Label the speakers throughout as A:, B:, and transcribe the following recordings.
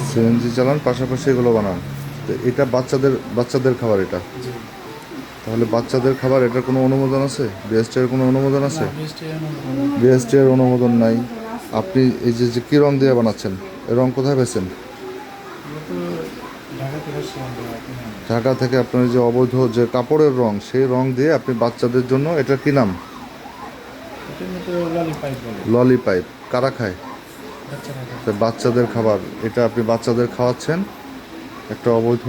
A: CNG চালান, পাশাপাশি এগুলো বানান। তো এটা বাচ্চাদের খাবার এটা। তাহলে বাচ্চাদের খাবার, এটার কোনো অনুমোদন আছে? বিএসটি এর কোনো অনুমোদন আছে? বিএসটি এর অনুমোদন নাই। আপনি এই যে কী রং দিয়ে বানাচ্ছেন, এই রং কোথায় পেয়েছেন? ঢাকা থেকে আপনার যে অবৈধ যে কাপড়ের রং, সেই রং দিয়ে আপনি বাচ্চাদের জন্য, এটা কি নাম? ললিপাইপ। কারা খায়? তো বাচ্চাদের খাবার, এটা আপনি বাচ্চাদের খাওয়াচ্ছেন, একটা অবৈধ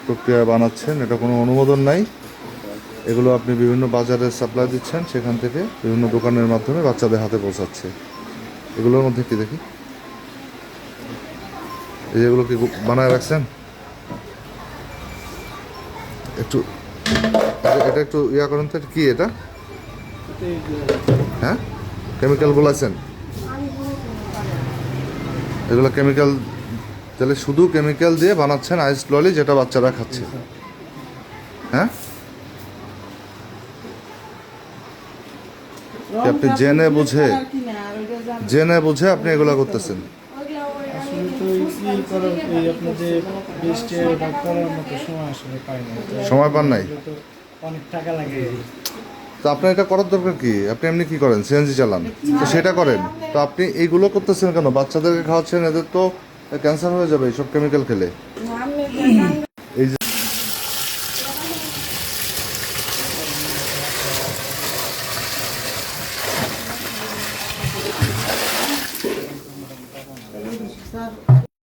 A: প্রক্রিয়ায় বানাচ্ছেন, এটা কোনো অনুমোদন নাই। এগুলো আপনি বিভিন্ন বাজারে সাপ্লাই দিচ্ছেন, সেখান থেকে বিভিন্ন দোকানের মাধ্যমে বাচ্চাদের হাতে পৌঁছাচ্ছে। এগুলোর মধ্যে কি দেখি, এই যেগুলো কি বানায় রাখছেন? একটু এটা একটু ইয়া করেন তো, কি এটা? হ্যাঁ, কেমিক্যাল বলেছেন এগুলো কেমিক্যাল? তাহলে শুধু কেমিক্যাল দিয়ে বানাচ্ছেন আইস ললি, যেটা বাচ্চারা খাচ্ছে। হ্যাঁ, আপনি জেনে বুঝে আপনি এগুলো করতেছেন। সময় পান নাই? তো আপনার এটা করার দরকার কি? আপনি এমনি কি করেন? সিএনজি চালান, তো সেটা করেন। তো আপনি এইগুলো করতেছেন কেন? বাচ্চাদেরকে খাওয়াচ্ছেন, এদের তো ক্যান্সার হয়ে যাবে এইসব কেমিক্যাল খেলে। এই যে